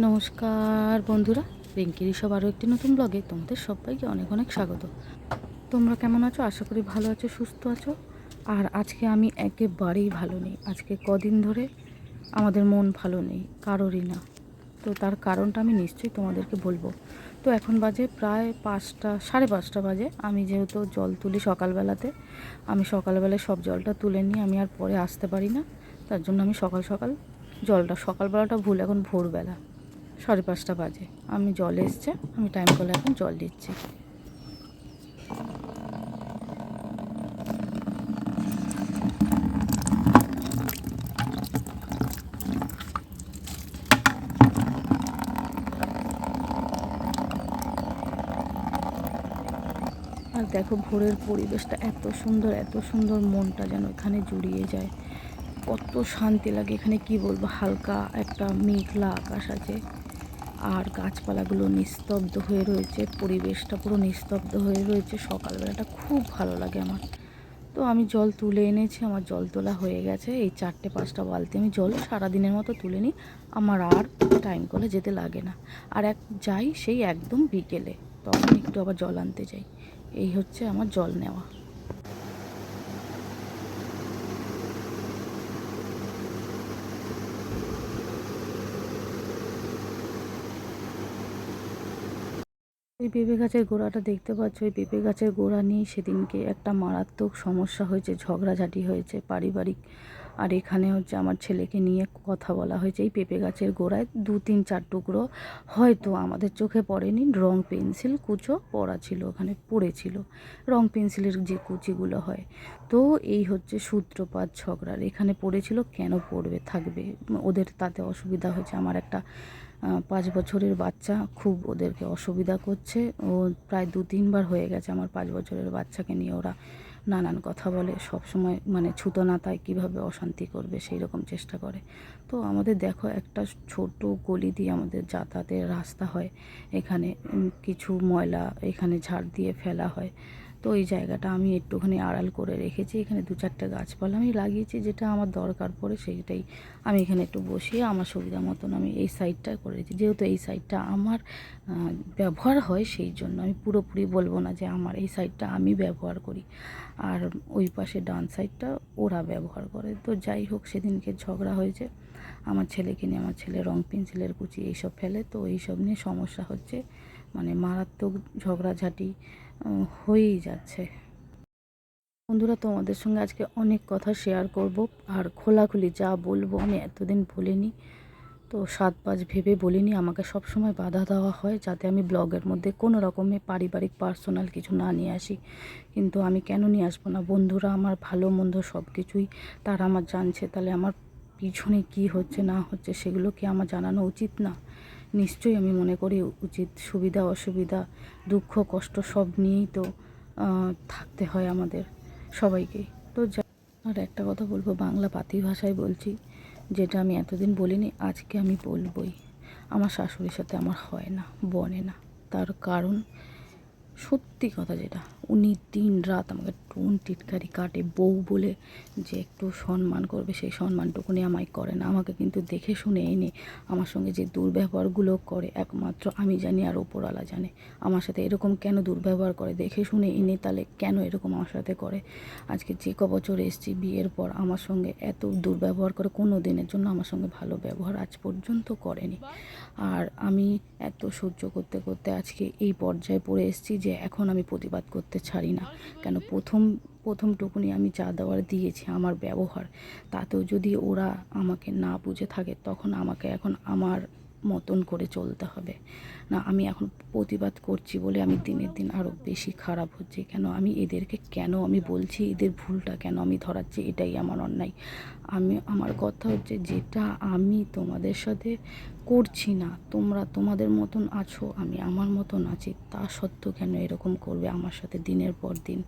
নমস্কার বন্ধুরা, রিঙ্কির সব আরও একটি নতুন ব্লগে তোমাদের সবাইকে অনেক অনেক স্বাগত। তোমরা কেমন আছো? আশা করি ভালো আছো, সুস্থ আছো। আর আজকে আমি একেবারেই ভালো নেই। আজকে কদিন ধরে আমাদের মন ভালো নেই, কারোরই না। তো তার কারণটা আমি নিশ্চয়ই তোমাদেরকে বলবো। তো এখন বাজে প্রায় 5টা, 5:30 বাজে। আমি যেহেতু জল তুলি সকালবেলাতে, আমি সকালবেলায় সব জলটা তুলে নিয়ে আমি আর পরে আসতে পারি না। তার জন্য আমি সকাল সকাল জলটা, সকালবেলাটা ভুল, এখন ভোরবেলা 5:30 বাজে আমি জল এসছে, আমি টাইম করে এখন জল দিচ্ছি। আর দেখো ভোরের পরিবেশটা এত সুন্দর, এত সুন্দর, মনটা যেন এখানে জুড়িয়ে যায়। কত শান্তি লাগে এখানে, কি বলবো। হালকা একটা মেঘলা আকাশ আছে, আর গাছপালাগুলো নিস্তব্ধ হয়ে রয়েছে, পরিবেশটা পুরো নিস্তব্ধ হয়ে রয়েছে। সকালবেলাটা খুব ভালো লাগে আমার। তো আমি জল তুলে এনেছি, আমার জল তোলা হয়ে গেছে। এই 4-5টা বালতি আমি জল সারাদিনের মতো তুলে নিই। আমার আর টাইম কলে যেতে লাগে না। আর যাই সেই একদম বিকেলে, তখন একটু আবার জল আনতে যাই। এই হচ্ছে আমার জল নেওয়া। এই পেঁপে গাছের গোড়াটা দেখতে পাচ্ছ, এই পেঁপে গাছের গোড়া নিয়ে সেদিনকে একটা মারাত্মক সমস্যা হয়েছে, ঝগড়াঝাটি হয়েছে পারিবারিক। আর এখানে হচ্ছে আমার ছেলেকে নিয়ে কথা বলা হয়েছে। এই পেঁপে গাছের গোড়ায় 2-3-4 টুকরো হয়তো আমাদের চোখে পড়েনি, রং পেন্সিল কুচো পড়া ছিল, ওখানে পড়েছিল রং পেন্সিলের যে কুচিগুলো হয়। তো এই হচ্ছে সূত্রপাত ঝগড়ার, এখানে পড়েছিল, কেন পড়বে থাকবে, ওদের তাতে অসুবিধা হয়েছে। আমার একটা 5 বছরের বাচ্চা খুব ওদেরকে অসুবিধা করছে। ও প্রায় 2-3 বার হয়ে গেছে আমার 5 বছরের বাচ্চাকে নিয়ে ওরা নানান কথা বলে, সব সময় মানে ছুতো না তাই কীভাবে অশান্তি করবে সেই রকম চেষ্টা করে। তো আমাদের দেখো একটা ছোট গলি দিয়ে আমাদের যাতায়াতের রাস্তা হয়। এখানে কিছু ময়লা এখানে ঝাড় দিয়ে ফেলা হয়। তো এই জায়গাটা আমি একটুখানি আড়াল করে রেখেছি। এখানে 2-4টে গাছপালা আমি লাগিয়েছি, যেটা আমার দরকার পড়ে সেইটাই আমি এখানে একটু বসিয়ে আমার সুবিধা মতন আমি এই সাইডটা করে রেখেছি। যেহেতু এই সাইডটা আমার ব্যবহার হয়, সেই জন্য আমি পুরোপুরি বলবো না যে আমার এই সাইডটা আমি ব্যবহার করি আর ওই পাশে ডান সাইডটা ওরা ব্যবহার করে। তো যাই হোক, সেদিনকে ঝগড়া হয়েছে আমার ছেলেকে নিয়ে। আমার ছেলে রং পেন্সিলের কুচি এইসব ফেলে, তো এইসব নিয়ে সমস্যা হচ্ছে, মানে মারাত্মক ঝগড়াঝাটি হয়েই যাচ্ছে। বন্ধুরা, তোমাদের সঙ্গে আজকে অনেক কথা শেয়ার করব, আর খোলাখুলি যা বলবো আমি এতদিন বলিনি। তো 7 পাঁচ ভেবে বলিনি। আমাকে সব সময় বাধা দেওয়া হয় যাতে আমি ব্লগের মধ্যে কোনো রকমে পারিবারিক পার্সোনাল কিছু না নিয়ে আসি, কিন্তু আমি কেন নিয়ে আসবো না? বন্ধুরা আমার ভালো মন্দ সব কিছুই তারা আমার জানছে, তাহলে আমার পিছনে কি হচ্ছে না হচ্ছে সেগুলো কি আমার জানানো উচিত না? নিশ্চয়ই আমি মনে করি উচিত। সুবিধা অসুবিধা, দুঃখ কষ্ট সব নিয়েই তো থাকতে হয় আমাদের সবাইকেই। তো আর একটা কথা বলবো, বাংলা পাতি ভাষায় বলছি, যেটা আমি এতদিন বলিনি, আজকে আমি বলবই। আমার শাশুড়ির সাথে আমার হয় না, বনে না। তার কারণ সত্যি কথা যেটা, উনি দিন রাত আমাকে টোন টিটকারি কাটে। বউ বলে যে একটু সম্মান করবে, সেই সম্মানটুকুনি আমায় করে না। আমাকে কিন্তু দেখে শুনে এনে আমার সঙ্গে যে দুর্ব্যবহারগুলো করে একমাত্র আমি জানি আর ওপরওয়ালা জানে। আমার সাথে এরকম কেন দুর্ব্যবহার করে দেখে শুনে এনে, তাহলে কেন এরকম আমার সাথে করে? আজকে যে বছর এসেছি বিয়ের পর আমার সঙ্গে এত দুর্ব্যবহার করে, কোনো দিনের জন্য আমার সঙ্গে ভালো ব্যবহার আজ পর্যন্ত করেনি। আর আমি এত সহ্য করতে করতে আজকে এই পর্যায়ে পড়ে এসেছি যে এখন আমি প্রতিবাদ করতে ছাড়ি না। কেন, প্রথমটুকুনি আমি যা দেওয়ার দিয়েছি আমার ব্যবহার, তাতেও যদি ওরা আমাকে না বুঝে থাকে, তখন আমাকে এখন আমার মতন করে চলতে হবে। না, আমি এখন প্রতিবাদ করছি বলে আমি দিনের দিন আরও বেশি খারাপ হচ্ছে। কেন আমি এদেরকে কেন আমি বলছি, এদের ভুলটা কেন আমি ধরাচ্ছি, এটাই আমার অন্যায়। আমার কথা হচ্ছে, যেটা আমি তোমাদের সাথে করছি না, তোমরা তোমাদের মতন আছো, আমি আমার মতন আছি, তা সত্ত্বেও কেন এরকম করবে আমার সাথে দিনের পর দিন?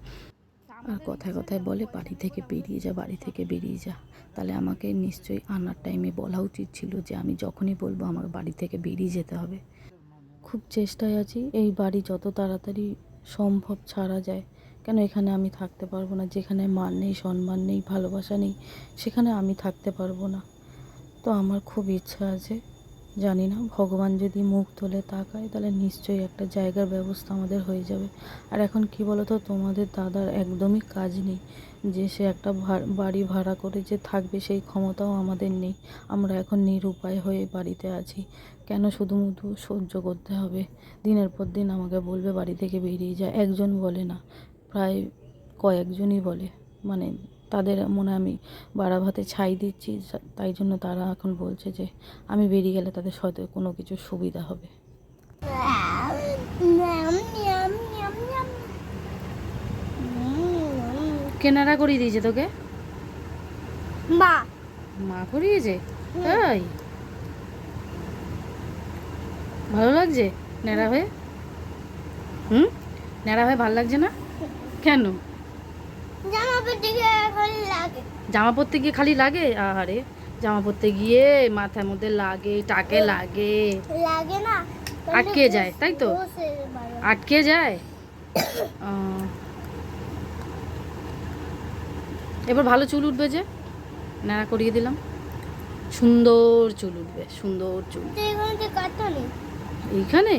আর কথায় কথায় বলে বাড়ি থেকে বেরিয়ে যা, বাড়ি থেকে বেরিয়ে যা। তাহলে আমাকে নিশ্চয়ই আনার টাইমে বলা উচিত ছিল যে আমি যখনই বলবো আমার বাড়ি থেকে বেরিয়ে যেতে হবে। খুব চেষ্টায় আছি এই বাড়ি যত তাড়াতাড়ি সম্ভব ছাড়া যায়। কেন, এখানে আমি থাকতে পারবো না। যেখানে মান নেই, সম্মান নেই, ভালোবাসা নেই, সেখানে আমি থাকতে পারবো না। তো আমার খুব ইচ্ছা আছে জানি না, ভগবান যদি মুখ তুলে তাকায় তাহলে নিশ্চয়ই একটা জায়গার ব্যবস্থা আমাদের হয়ে যাবে। আর এখন কি বলো তো, তোমাদের দাদার একদমই কাজ নেই, যে সে একটা বাড়ি ভাড়া করে যে থাকবে সেই ক্ষমতাও আমাদের নেই। আমরা এখন নিরুপায় হয়ে বাড়িতে আছি। কেন শুধু সহ্য করতে হবে? দিনের পর দিন আমাকে বলবে বাড়ি থেকে বেরিয়ে যায়। একজন বলে না, প্রায় কয়েকজনই বলে। মানে তাদের মনে আমি বাড়া ভাতে ছাই দিচ্ছি, তাই জন্য তারা এখন বলছে যে আমি বেরিয়ে গেলে তাদের হয়তো কোনো কিছু সুবিধা হবে। কেনারা করিয়ে দিয়েছে তোকে? মা মা করিয়েছে? তাই ভালো লাগছে ন্যাড়া হয়ে? হুম, ন্যাড়া হয়ে ভালো লাগছে না কেন? জামা পরতে গিয়ে খালি লাগে। জামা পরতে গিয়ে খালি লাগে? আরে জামা পরতে গিয়ে মাথার মধ্যে লাগে, টাকে লাগে, লাগে না, আটকে যায়, তাই তো? আটকে যায়। এবার ভালো চুল উঠবে, যে ন্যাড়া করিয়ে দিলাম, সুন্দর চুল উঠবে, সুন্দর চুল। এইখানে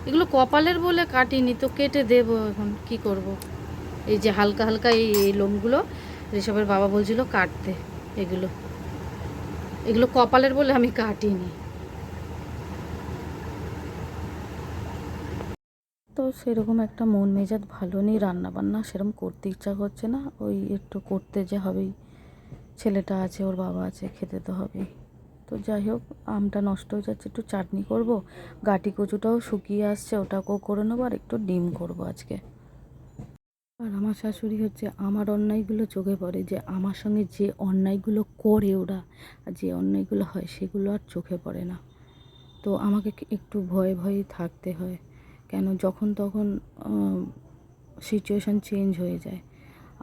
এগুলো কপালের বলে কাটিনি তো, কেটে দেবো। এখন কি করব? এই যে হালকা হালকা এই লোমগুলো ঋষভের বাবা বলছিল কাটতে, এগুলো এগুলো কপালের বলে আমি কাটিনি। তো সেরকম একটা মন মেজাজ ভালো নেই, রান্না বান্না সেরকম করতে ইচ্ছা করছে না। ওই একটু করতে যে হবেই, ছেলেটা আছে, ওর বাবা আছে, খেতে তো হবেই। তো যাই হোক, আমটা নষ্ট হয়ে যাচ্ছে, একটু চাটনি করব, গাটি কচুটাও শুকিয়ে আসছে, ওটাকেও করে নেবো, আর একটু ডিম করব আজকে। আর আমার শাশুড়ি হচ্ছে আমার অন্যায়গুলো চোখে পড়ে, যে আমার সঙ্গে যে অন্যায়গুলো করে ওরা, আর যে অন্যায়গুলো হয় সেগুলো আর চোখে পড়ে না। তো আমাকে একটু ভয়ে ভয়ে থাকতে হয়। কেন, যখন তখন সিচুয়েশান চেঞ্জ হয়ে যায়।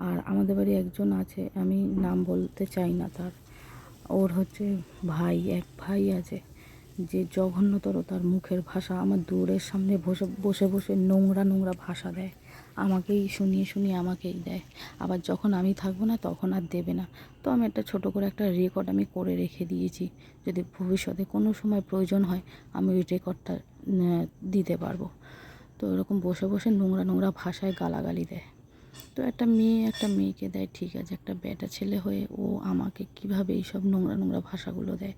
আর আমাদের বাড়ি একজন আছে, আমি নাম বলতে চাই না তার, ওর হচ্ছে এক ভাই আছে, যে জঘন্যতর তার মুখের ভাষা, আমার দূরের সামনে বসে বসে নোংরা নোংরা ভাষা দেয়, আমাকেই শুনিয়ে শুনিয়ে আমাকেই দেয়। আবার যখন আমি থাকবো না তখন আর দেবে না। তো আমি একটা ছোটো করে একটা রেকর্ড আমি করে রেখে দিয়েছি, যদি ভবিষ্যতে কোনো সময় প্রয়োজন হয় আমি ওই রেকর্ডটা দিতে পারবো। তো এরকম বসে বসে নোংরা নোংরা ভাষায় গালাগালি দেয়। তো একটা মেয়েকে দেয়, ঠিক আছে, একটা বেটা ছেলে হয়ে ও আমাকে কিভাবে এইসব নোংরা নোংরা ভাষাগুলো দেয়,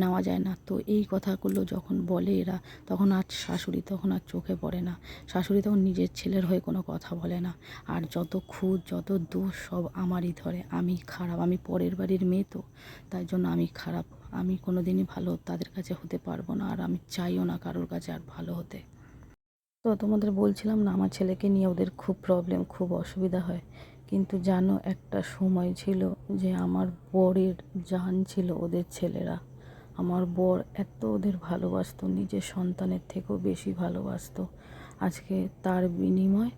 নেওয়া যায় না। তো এই কথাগুলো যখন বলে এরা, তখন আর শাশুড়ি তখন আর চোখে পড়ে না। শাশুড়ি তখন নিজের ছেলের হয়ে কোনো কথা বলে না। আর যত খুঁত যত দোষ সব আমারই ধরে, আমি খারাপ, আমি পরের বাড়ির মেয়ে, তো তাই জন্য আমি খারাপ। আমি কোনো দিনই ভালো তাদের কাছে হতে পারবো না, আর আমি চাইও না কারোর কাছে আর ভালো হতে। তো তোমাদের বলছিলাম না, আমার ছেলেকে নিয়ে ওদের খুব প্রবলেম, খুব অসুবিধা হয়। কিন্তু জানো, একটা সময় ছিল যে আমার বরের জান ছিল ওদের ছেলেরা। আমার বর এত ওদের ভালোবাসতো, নিজের সন্তানের থেকেও বেশি ভালোবাসতো। আজকে তার বিনিময়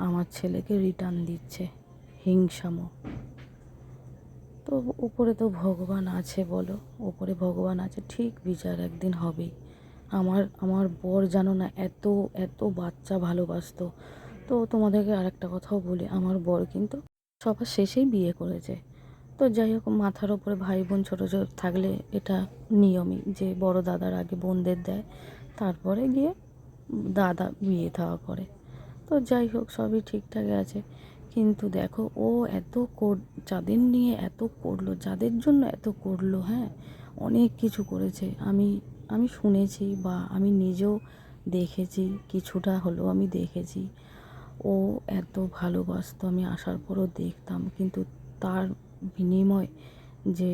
আমার ছেলেকে রিটার্ন দিচ্ছে, হিংসামো। তো উপরে তো ভগবান আছে বলো, উপরে ভগবান আছে, ঠিক বিচার একদিন হবেই। আমার বর জানো না এত এত বাচ্চা ভালোবাসতো। তো তোমাদেরকে আরেকটা কথাও বলি, আমার বর কিন্তু সবার শেষেই বিয়ে করেছে। তো যাই হোক, মাথার ওপরে ভাই বোন ছোটো ছোটো থাকলে এটা নিয়মই, যে বড় দাদার আগে বোনদের দেয়, তারপরে গিয়ে দাদা বিয়ে থাওয়া করে। তো যাই হোক, সবই ঠিকঠাক আছে। কিন্তু দেখো, ও যাদের নিয়ে এত করলো, যাদের জন্য এত করলো, হ্যাঁ, অনেক কিছু করেছে। আমি শুনেছি, বা আমি নিজেও দেখেছি, কিছুটা হলেও আমি দেখেছি। ও এত ভালোবাসতো, আমি আসার পরও দেখতাম। কিন্তু তার বিনিময় যে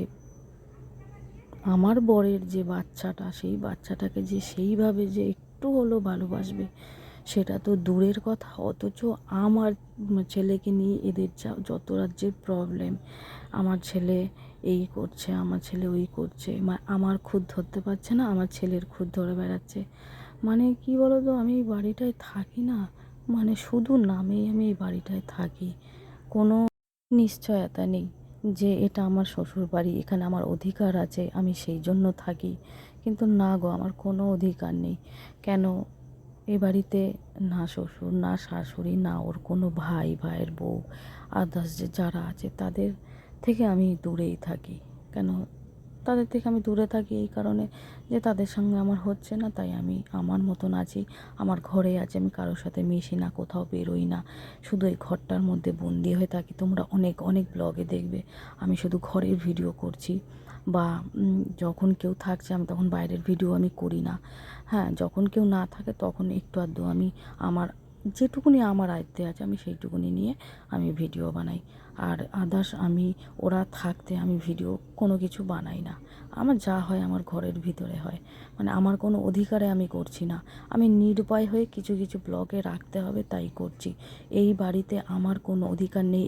আমার বরের যে বাচ্চাটা, সেই বাচ্চাটাকে যে সেইভাবে যে একটু হলেও ভালোবাসবে, সেটা তো দূরের কথা। অথচ আমার ছেলেকে নিয়ে এদের যত রাজ্যের প্রবলেম, আমার ছেলে এই করছে, আমার ছেলে ওই করছে, আমার খুদ ধরতে পারছে না, আমার ছেলের খুদ ধরে বেড়াচ্ছে। মানে কি বলো তো, আমি এই বাড়িটায় থাকি না, মানে শুধু নামেই আমি এই বাড়িটায় থাকি, কোনো নিশ্চয়তা নেই যে এটা আমার শ্বশুর বাড়ি, এখানে আমার অধিকার আছে, আমি সেই জন্য থাকি। কিন্তু না গো, আমার কোনো অধিকার নেই। কেন, এ বাড়িতে না শ্বশুর, না শাশুড়ি, না ওর কোনো ভাইয়ের বউ, আদার্স যে যারা আছে তাদের থেকে আমি দূরেই থাকি। কেন, তাদের থেকে আমি দূরে থাকি এই কারণে যে তাদের সঙ্গে আমার হচ্ছে না, তাই আমি আমার মতন আছি, আমার ঘরে আছি, আমি কারোর সাথে মিশি না, কোথাও বেরোই না, শুধু এই ঘরটার মধ্যে বন্দি হয়ে থাকি। তোমরা অনেক অনেক ব্লগে দেখবে আমি শুধু ঘরের ভিডিও করছি, বা যখন কেউ থাকছে আমি তখন বাইরের ভিডিও আমি করি না। হ্যাঁ, যখন কেউ না থাকে তখন একটু আধটু আমি আমার যেটুকুনি আমার আয়ত্তে আছে আমি সেইটুকুনি নিয়ে আমি ভিডিও বানাই। আর আদার্স আমি ওরা থাকতে আমি ভিডিও কোনো কিছু বানাই না। আমার যা হয় আমার ঘরের ভিতরে হয়, মানে আমার কোনো অধিকারে আমি করছি না, আমি নিরুপায় হয়ে কিছু কিছু ব্লগে রাখতে হবে তাই করছি। এই বাড়িতে আমার কোনো অধিকার নেই,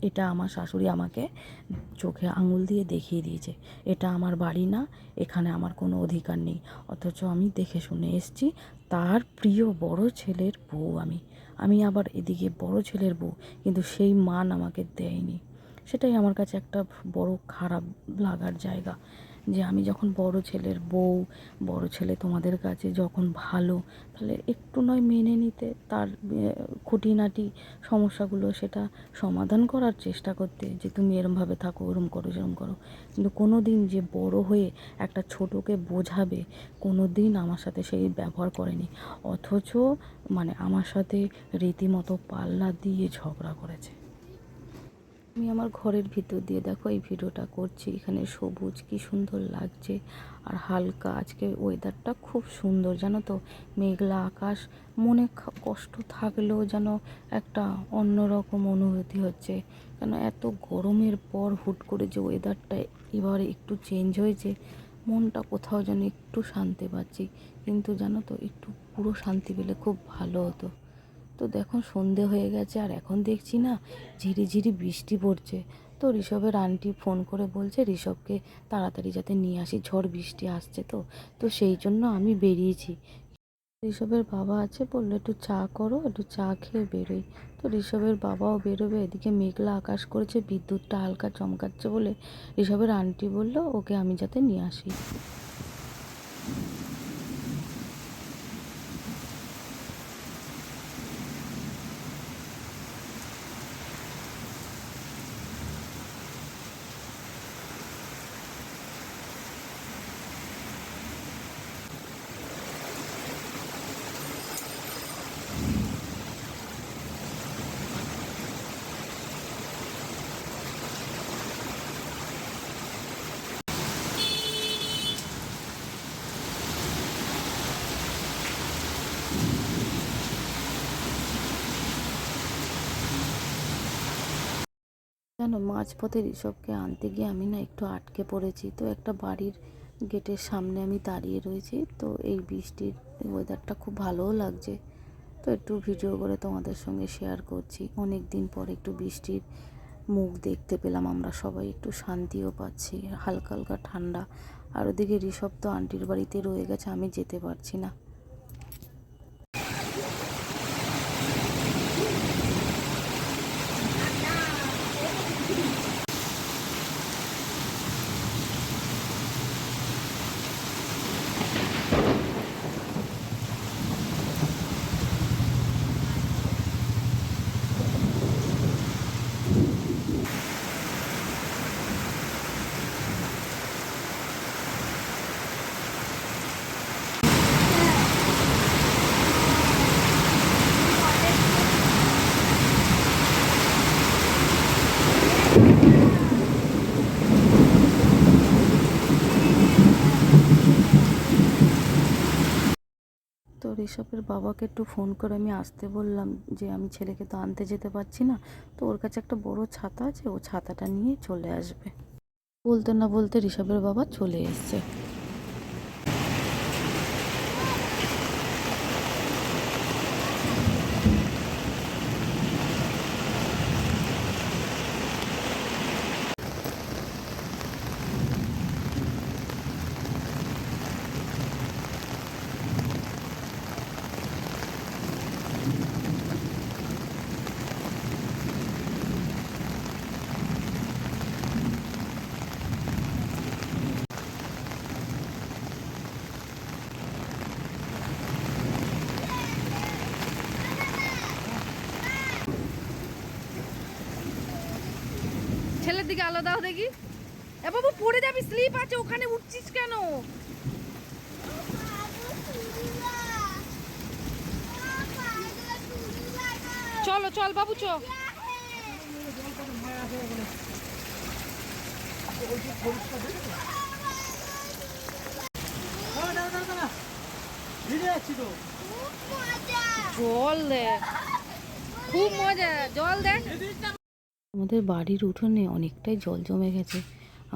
এটা আমার শাশুড়ি আমাকে চোখে আঙুল দিয়ে দেখিয়ে দিয়েছে, এটা আমার বাড়ি না, এখানে আমার কোনো অধিকার নেই। অথচ আমি দেখে শুনে এসেছি, তার প্রিয় বড় ছেলের বউ আমি আবার এদিকে বড় ছেলের বউ, কিন্তু সেই মান আমাকে দেয়নি। সেটাই আমার কাছে একটা বড় খারাপ লাগার জায়গা, যে আমি যখন বড় ছেলের বউ, বড় ছেলে তোমাদের কাছে যখন ভালো, তাহলে একটু নয় মেনে নিতে, তার খুঁটিনাটি সমস্যাগুলো সেটা সমাধান করার চেষ্টা করতে, যে তুমি এরমভাবে থাকো, ওরম করো, সেরম করো। কিন্তু কোনো দিন যে বড় হয়ে একটা ছোটোকে বোঝাবে, কোনো দিন আমার সাথে সেই ব্যবহার করেনি। অথচ মানে আমার সাথে রীতিমতো পাল্লা দিয়ে ঝগড়া করেছে। আমি আমার ঘরের ভিতর দিয়ে দেখো এই ভিডিওটা করছি, এখানে সবুজ কি সুন্দর লাগছে, আর হালকা আজকে ওয়েদারটা খুব সুন্দর, জানো তো, মেঘলা আকাশ, মনে কষ্ট থাকলেও যেন একটা অন্যরকম অনুভূতি হচ্ছে। কেন এত গরমের পর হুট করে যে ওয়েদারটা এবারে একটু চেঞ্জ হয়েছে, মনটা কোথাও যেন একটু শান্তি পাচ্ছি। কিন্তু জানো তো, একটু পুরো শান্তি পেলে খুব ভালো হতো। তো দেখো সন্ধে হয়ে গেছে, আর এখন দেখছি না ঝিরিঝিরি বৃষ্টি পড়ছে। তো ঋষভের আন্টি ফোন করে বলছে ঋষভকে তাড়াতাড়ি যাতে নিয়ে আসি, ঝড় বৃষ্টি আসছে। তো সেই জন্য আমি বেরিয়েছি। ঋষভের বাবা আছে, বললো একটু চা করো, একটু চা খেয়ে বেরোই। তো ঋষভের বাবাও বেরোবে, এদিকে মেঘলা আকাশ করেছে, বিদ্যুৎটা হালকা চমকাচ্ছে বলে ঋষভের আন্টি বললো ওকে আমি যাতে নিয়ে আসি। জানো, মাঝপথে ঋষভকে আনতে গিয়ে আমি না একটু আটকে পড়েছি। তো একটা বাড়ির গেটের সামনে আমি দাঁড়িয়ে রয়েছি, তো এই বৃষ্টির ওয়েদারটা খুব ভালোও লাগছে। তো একটু ভিডিও করে তোমাদের সঙ্গে শেয়ার করছি, অনেক দিন পর একটু বৃষ্টির মুখ দেখতে পেলাম, আমরা সবাই একটু শান্তিও পাচ্ছি, হালকা হালকা ঠান্ডা। আর ওদিকে ঋষভ তো আন্টির বাড়িতে রয়ে গেছে, আমি যেতে পারছি না। তো ঋষভের বাবাকে একটু ফোন করে আমি আসতে বললাম, যে আমি ছেলেকে তো আনতে যেতে পারছি না, তো ওর কাছে একটা বড় ছাতা আছে, ও ছাতাটা নিয়ে চলে আসবে। বলতে না বলতে ঋষভের বাবা চলে এসছে। ছেলের দিকে আলো দাও দেখি, এ বাবু পড়ে যাবি, স্লিপ আছে, ওখানে উঠছিস কেন? চলো চল বাবু চ। জল দে, খুব মজা, জল দে। আমাদের বাড়ির উঠোনে অনেকটাই জল জমে গেছে।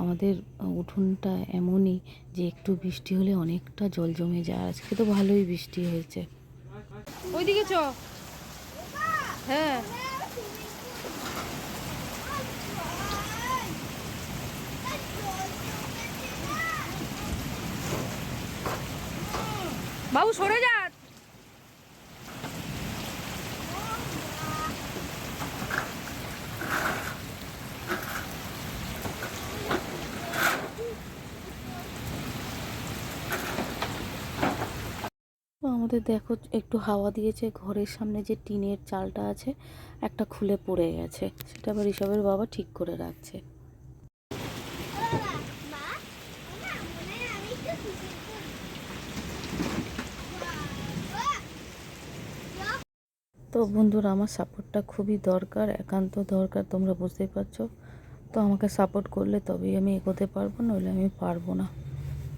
আমাদের উঠোনটা এমনই যে একটু বৃষ্টি হলে অনেকটা জল জমে যায়। আজকে তো ভালোই বৃষ্টি হয়েছে। ওইদিকে চ। হ্যাঁ বাবু সরে যা। তো আমাদের দেখো একটু হাওয়া দিয়েছে, ঘরের সামনে যে টিনের চালটা আছে একটা খুলে পড়ে গেছে, সেটা আবার ঋষভের বাবা ঠিক করে রাখছে। তো বন্ধুরা, আমার সাপোর্টটা খুবই দরকার, একান্ত দরকার, তোমরা বুঝতেই পারছো। তো আমাকে সাপোর্ট করলে তবেই আমি এগোতে পারবো, নইলে আমি পারবো না।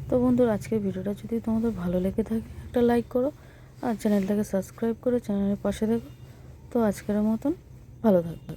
তো বন্ধুরা, আজকের ভিডিওটা যদি তোমাদের ভালো লেগে থাকে একটা লাইক করো, আর চ্যানেলটাকে সাবস্ক্রাইব করে চ্যানেলের পাশে দেখো। তো আজকের মতন ভালো থাকবে।